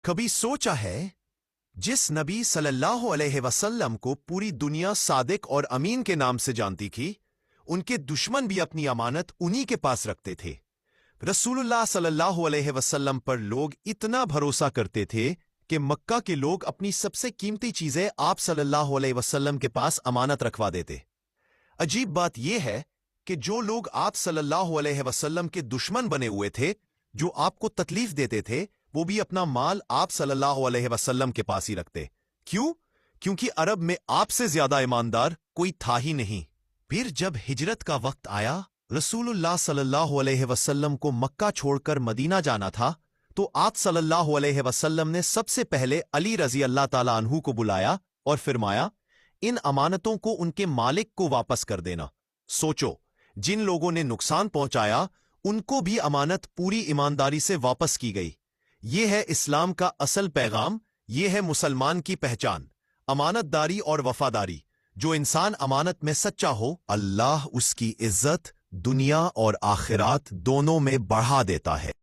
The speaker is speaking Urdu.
کبھی سوچا ہے جس نبی صلی اللہ علیہ وسلم کو پوری دنیا صادق اور امین کے نام سے جانتی تھی، ان کے دشمن بھی اپنی امانت انہی کے پاس رکھتے تھے۔ رسول اللہ صلی اللہ علیہ وسلم پر لوگ اتنا بھروسہ کرتے تھے کہ مکہ کے لوگ اپنی سب سے قیمتی چیزیں آپ صلی اللہ علیہ وسلم کے پاس امانت رکھوا دیتے۔ عجیب بات یہ ہے کہ جو لوگ آپ صلی اللہ علیہ وسلم کے دشمن بنے ہوئے تھے، جو آپ کو تکلیف دیتے تھے، وہ بھی اپنا مال آپ صلی اللہ علیہ وسلم کے پاس ہی رکھتے۔ کیوں؟ کیونکہ عرب میں آپ سے زیادہ ایماندار کوئی تھا ہی نہیں۔ پھر جب ہجرت کا وقت آیا، رسول اللہ صلی اللہ علیہ وسلم کو مکہ چھوڑ کر مدینہ جانا تھا، تو آپ صلی اللہ علیہ وسلم نے سب سے پہلے علی رضی اللہ تعالیٰ عنہ کو بلایا اور فرمایا، ان امانتوں کو ان کے مالک کو واپس کر دینا۔ سوچو، جن لوگوں نے نقصان پہنچایا ان کو بھی امانت پوری ایمانداری سے واپس کی گئی۔ یہ ہے اسلام کا اصل پیغام، یہ ہے مسلمان کی پہچان، امانت داری اور وفاداری۔ جو انسان امانت میں سچا ہو، اللہ اس کی عزت دنیا اور آخرات دونوں میں بڑھا دیتا ہے۔